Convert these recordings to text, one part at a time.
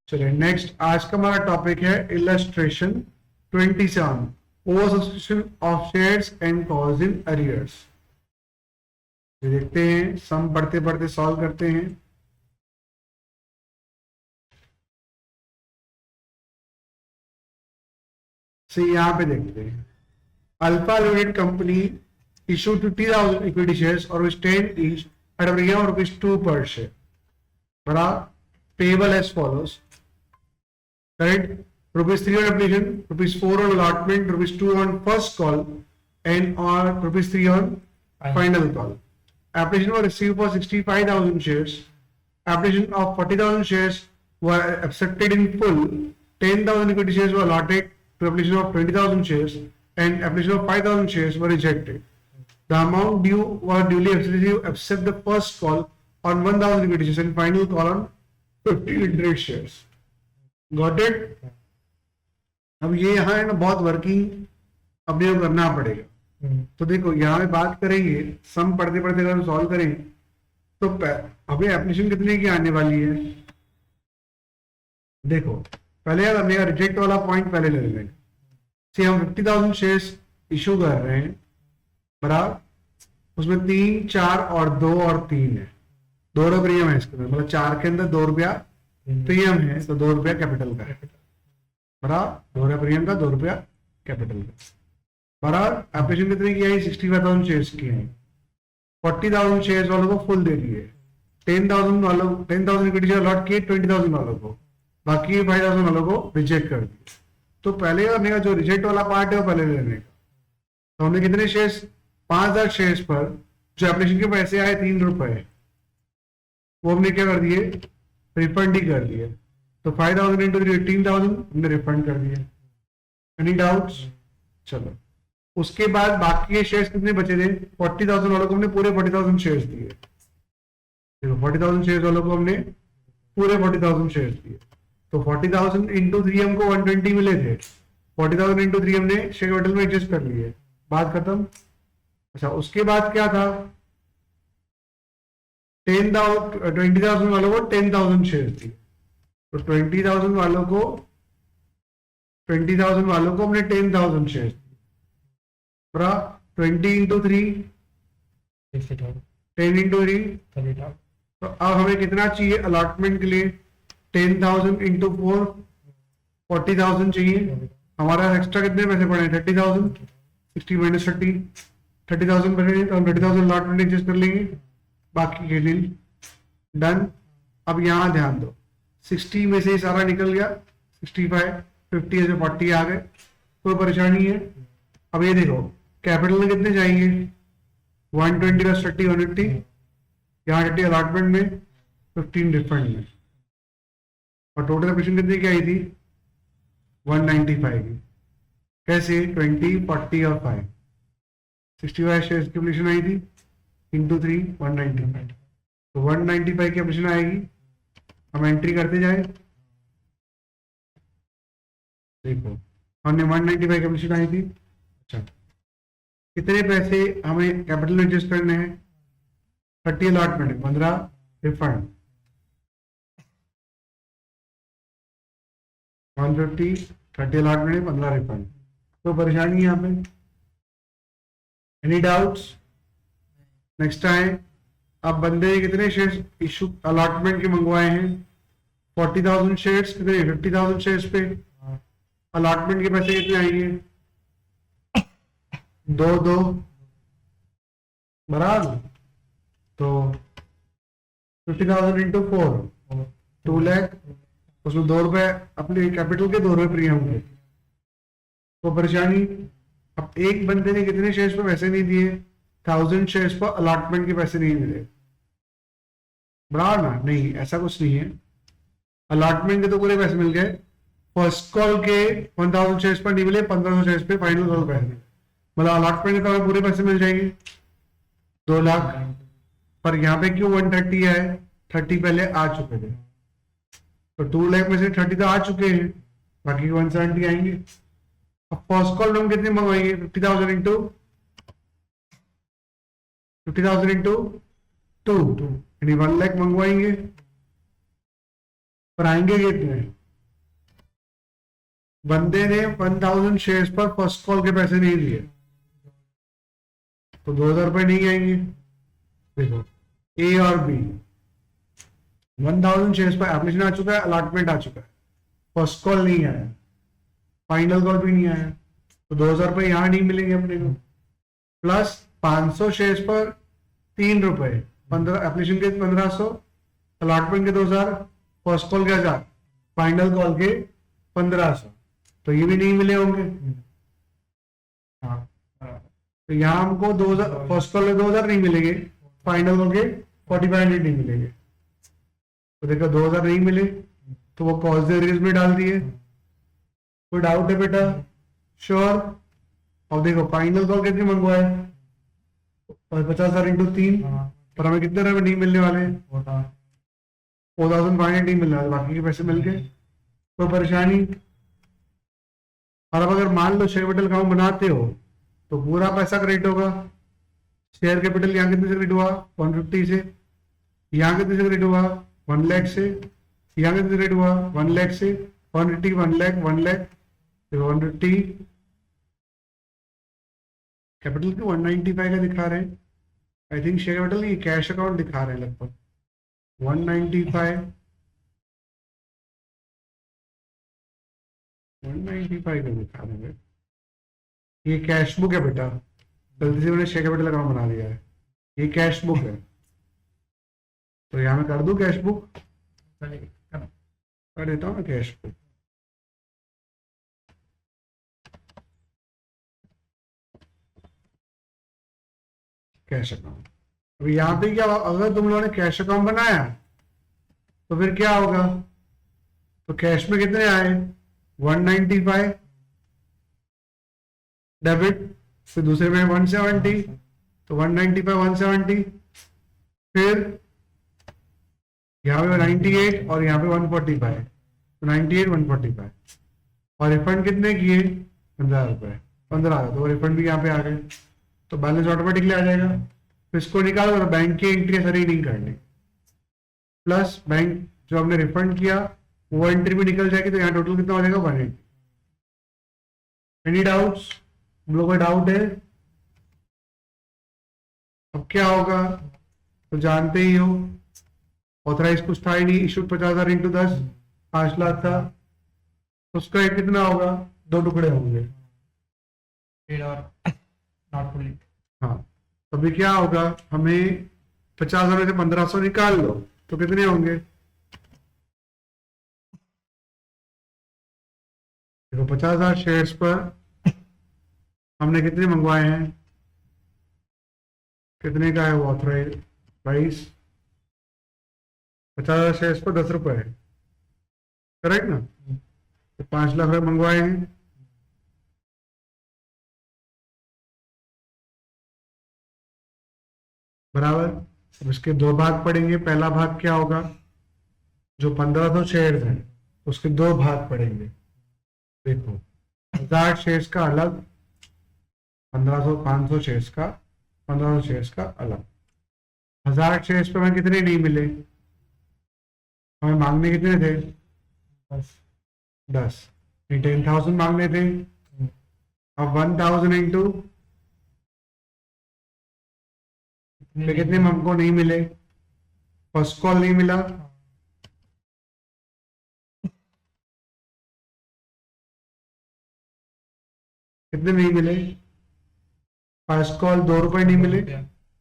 चलिए नेक्स्ट, आज का हमारा टॉपिक है illustration 27, over subscription of shares and cause in arrears. देखते हैं, सम पढ़ते पढ़ते सॉल्व करते हैं। यहाँ पे देखते हैं, alpha limited company issued 50,000 equity shares or which 10 each at a premium of ₹2 per share. बड़ा payable as follows. Correct? ₹3 on application, ₹4 on allotment, ₹2 on first call, and or ₹3 on final call. Application was received for 65,000 shares. Application of 40,000 shares were accepted in full. 10,000 equity shares were allotted to application of 20,000 shares, and application of 5,000 shares were rejected. The amount due was duly received except the first call on 1,000 equity shares and final call on 50 interest shares. Got it? अब ये यहाँ है ना, बहुत working अपने को करना पड़ेगा। तो देखो यहाँ पे बात करेंगे, सम पढ़ते पढ़ते अगर सॉल्व करें तो हमें एप्लीकेशन कितने की आने वाली है। देखो पहले यार अपने रिजेक्ट वाला पॉइंट पहले ले लेंगे। हम 50,000 शेयर्स इशू कर रहे हैं, बराबर, उसमें 3, 4 और 2 और 3 है। 2 रुपये प्रीमियम है इसके अंदर, मतलब 4 के अंदर 2 रुपया प्रीमियम है, तो 2 रुपया कैपिटल का है, बराबर। 2 रुपया प्रीमियम का, 2 रुपया कैपिटल का, बराबर। एप्लीकेशन कितने की आई? 65,000 शेयर्स की है। 40,000 शेयर्स वालों को फुल दे दिए, 10,000 इक्विटी शेयर अलॉट किए 20,000 वालों को, बाकी 5,000 वालों को रिजेक्ट कर दिए। तो पहले करने का जो रिजेक्ट वाला पार्ट है वो पहले लेने का। तो हमने कितने शेयर्स, 5,000 शेयर्स पर जो एप्लीकेशन के पैसे आए 3 रुपए, वो हमने क्या कर दिए, रिफंड ही कर दिए। तो 5,000 इंटू 18,000 हमने रिफंड कर दिए। Any doubts? चलो उसके बाद बाकी के शेयर्स कितने बचे थे? 40,000 वालों को हमने पूरे 40,000 शेयर्स दिए। देखो 40,000 शेयर्स वालों को हमने पूरे 40,000 शेयर्स दिए। तो 40,000 इंटू 3 हमको 120 मिले थे। 40,000 इंटू 3 हमने शेयर कैपिटल में एडजस्ट कर लिए, बात खत्म। अच्छा उसके बाद क्या था, 20,000 वालों को 10,000 शेयर दिए। तो 20,000 वालों को हमने 10,000 शेयर दिए, बराबर। 20 इंटू 3 10 इंटू 3। तो अब हमें कितना चाहिए अलॉटमेंट के लिए? 10,000 इंटू 4 40,000 चाहिए। हमारा एक्स्ट्रा कितने पैसे पड़े? 30,000। 60 माइनस 30,000 बचे, तो हम 30,000 अलॉटमेंट एडजस्ट कर लेंगे, बाकी के लिए डन। अब यहाँ ध्यान दो, 60 में से सारा निकल गया, 65 50 से 40 आ गए, कोई परेशानी है। अब ये देखो कैपिटल में कितने जाएंगे? 120 प्लस 30 180, यहाँ 30 अलॉटमेंट में, 15 रिफंड में, और टोटल एप्लीकेशन कितने की आई थी? 195 की। कैसे? 20 40 और 5, 65 शेयर्स की एप्लीकेशन आई थी, इंटू 3 195। तो 195 की एप्लीकेशन आएगी। हम एंट्री करते जाए, देखो हमने 195 की एप्लीकेशन आई थी। अच्छा कितने पैसे हमें कैपिटल में एडजस्ट करने हैं? 30 अलॉटमेंट, 15 रिफंड, 150 30 अलॉटमेंट 15 रिफंड। तो परेशानी यहाँ पे? Any doubts? नेक्स्ट टाइम, अब बंदे ने कितने शेयर्स इशू अलॉटमेंट के मंगवाए हैं? 40,000 शेयर्स, कितने? 50,000 शेयर्स पे अलॉटमेंट के पैसे कितने आएंगे? 2 बराबर। तो 50,000 इंटू 4 2 लाख, उसमें 2 रुपए अपने कैपिटल के, 2 रुपए प्रीमियम के। तो परेशानी, अब एक बंदे ने कितने शेयर्स पर पैसे नहीं दिए? 1000 शेयर्स पर अलॉटमेंट के पैसे नहीं मिले, बराबर ना? नहीं, ऐसा कुछ नहीं है। अलॉटमेंट के तो पूरे पैसे मिल गए, फर्स्ट कॉल के 1000 शेयर्स पर नहीं मिले, 1500 शेयर्स पे फाइनल कॉल पैसे मिले, मतलब अलॉटमेंट के तो हमें पूरे पैसे मिल जाएंगे 2 लाख। पर यहाँ पे क्यों 130 है? 30 पहले आ चुके थे, तो 2 लाख में से 30 तो आ चुके हैं, बाकी 170 आएंगे। अब फर्स्ट कॉल में हम कितने मंगवाएंगे? 50,000 इंटू 2 यानी 1 लाख मंगवाएंगे, पर आएंगे कितने? बंदे ने 1000 शेयर्स पर फर्स्ट कॉल के पैसे नहीं दिए तो 2000 रुपए नहीं आएंगे। देखो ए और बी 1000 शेयर्स पर एप्लीकेशन आ चुका है, अलॉटमेंट आ चुका है, फर्स्ट कॉल नहीं आया, फाइनल कॉल भी नहीं आया, तो 2000 रुपए यहां नहीं मिलेंगे अपने को। प्लस 500 शेयर्स पर 3 रुपए, 15 एप्लीकेशन के 1500, अलॉटमेंट के 2000, फर्स्ट कॉल के 1000, फाइनल कॉल के 1500, तो ये भी नहीं मिले होंगे। हाँ, तो यहाँ हमको 2000 फर्स्ट कॉल के 2000 नहीं मिलेंगे, फाइनल कॉल के 4500 नहीं मिलेंगे। तो देखो 2000 नहीं मिले तो वो कॉस्ट एरियर्स में डाल दिए। कोई डाउट है बेटा? श्योर। अब देखो फाइनल कॉल कितने मंगवाए, 50,000 इंटू 3, पर हमें कितने रुपए नहीं मिलने वाले, 4500 नहीं मिलने वाले, बाकी के पैसे मिल गए, कोई परेशानी। और अब अगर मान लो शेयर कैपिटल अकाउंट बनाते हो तो पूरा पैसा क्रेडिट होगा। शेयर कैपिटल यहाँ कितने से क्रेडिट हुआ, 150 से, यहाँ कितने से क्रेडिट हुआ, 1 लाख से, यहाँ कितने से क्रेडिट हुआ, 1 लाख से, 150, 1 लाख, 1 लाख, 150, कैपिटल के 195 का दिखा रहे हैं। आई थिंक शेयर कैपिटल ये कैश अकाउंट दिखा रहे हैं लगभग 195 का दिखा रहे हैं। ये कैश बुक है बेटा, गलती से मैंने शेयर कैपिटल अकाउंट बना दिया है, ये कैश बुक है, तो यहाँ मैं कर दूं कैश बुक, कर देता हूँ ना कैश बुक। कैश अकाउंट, अभी यहाँ पे क्या, अगर तुम लोगों ने कैश अकाउंट बनाया तो फिर क्या होगा, तो कैश में कितने आए, 195 डेबिट, फिर दूसरे में 170, तो 195 170, फिर यहाँ पे 98 और यहाँ पे 145, तो 98 145, और रिफंड कितने किए, 15 रुपए, 15, तो रिफंड भी यहाँ पे आ गए, तो बैलेंस ऑटोमेटिकली आ जाएगा। फिर इसको निकालो तो बैंक की एंट्री सारी नहीं करनी, प्लस बैंक जो हमने रिफंड किया वो एंट्री भी निकल जाएगी, तो यहाँ टोटल कितना हो जाएगा, 180। एनी डाउट्स, हम लोग का डाउट है? अब क्या होगा तो जानते ही हो, ऑथराइज कुछ था ही नहीं, इशूड 50,000 इंटू 10, 5 लाख था, उसका एक कितना होगा, 2 टुकड़े होंगे, नॉट फुली। हाँ, तो अभी क्या होगा, हमें 50,000 में से 1500 निकाल लो तो कितने होंगे, देखो 50,000 शेयर्स पर हमने कितने मंगवाए हैं, कितने का है वो ऑथराइज प्राइस, 50,000 शेयर्स पर 10 रुपए है, करेक्ट ना, तो 5 लाख रुपए मंगवाए हैं। बराबर। अब इसके 2 भाग पड़ेंगे, पहला भाग क्या होगा, जो 1500 शेयर्स हैं उसके 2 भाग पड़ेंगे। देखो 1000 शेयर्स का अलग, 1500 500 शेयर्स का, 1500 शेयर्स का अलग। 1000 शेयर्स पे हमें कितने नहीं मिले, हमें मांगने कितने थे, 10, 10,000 मांगने थे। अब 1000 इंटू कितने हमको नहीं मिले, फर्स्ट कॉल नहीं मिला, कितने नहीं मिले, फर्स्ट कॉल 2 रुपए नहीं मिले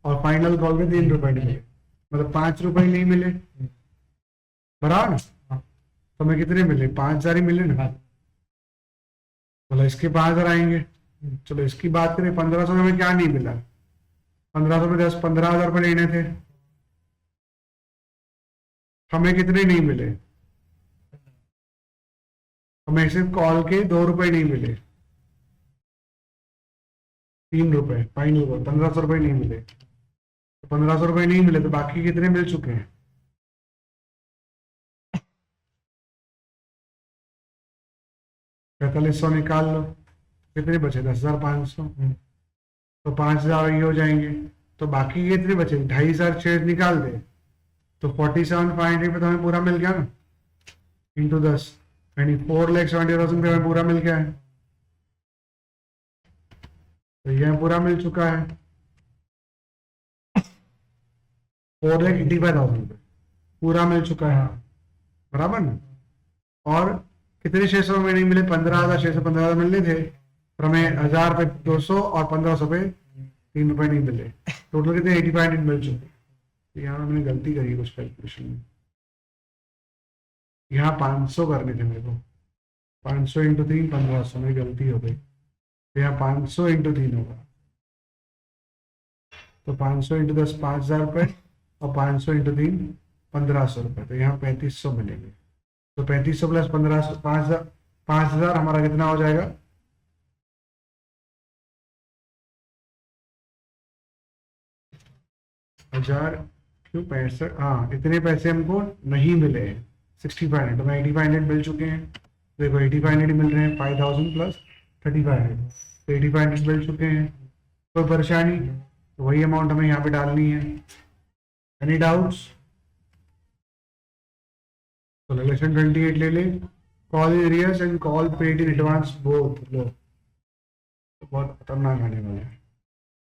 और फाइनल कॉल के 3 रुपए नहीं मिले, मतलब 5 रुपए नहीं मिले, बराबर ना। तो हमें कितने मिले, 5,000 ही मिले ना, मतलब इसके 5,000 आएंगे। चलो इसकी बात करें, 1500 में हमें क्या नहीं मिला, 1500 में 10 15,000 रुपए लेने थे, हमें कितने नहीं मिले, हमें सिर्फ कॉल के 2 रुपए नहीं मिले, 3 रुपए फाइनल कॉल, 1500 रुपए नहीं मिले, तो 1500 रुपए नहीं मिले तो बाकी कितने मिल चुके हैं, 4500 निकाल लो, कितने बचे, 10,500, तो 5,000 ये हो जाएंगे, तो बाकी कितने बचे, 2,500 शेयर निकाल दे, तो 47,500 पे तो हमें पूरा मिल गया ना, इंटू 10, यानी 4,70,000 पे हमें पूरा मिल गया है, तो यह पूरा मिल चुका है 4,85,000 पे पूरा मिल चुका है, बराबर ना। और कितने 600 में नहीं मिले, 15,600, 15,000 मिलने थे, पर हमें 1,000 पे 200 और 1,500 पे 3 रुपए नहीं मिले, टोटल कितने 85 मिल चुके। तो यहाँ मैंने गलती करी कुछ कैलकुलेशन में, यहाँ 500 करने थे मेरे को, 500 इंटू 3 1,500, मेरी गलती हो गई। तो यहाँ 500 इंटू 3 होगा, तो 500 इंटू 10 5,000 रुपये, और 500 इंटू 3 1,500 रुपये, तो यहाँ 3,500 मिलेंगे। तो 3,500 प्लस 1,500, 5,000 हमारा कितना हो जाएगा, 1,000 क्यों 65, हाँ इतने पैसे हमको नहीं मिले, 6,500, तो 8,500 मिल चुके हैं। देखो 8,500 मिल रहे हैं, 5,000 प्लस 3,500, तो 8,500 मिल चुके हैं। कोई परेशानी, तो वही अमाउंट हमें यहाँ पे डालनी है। Any doubts? तो रिलेशन 28 ले ले, call arrears and call paid in advance both लो, तो बहुत खतरनाक आने वाला है।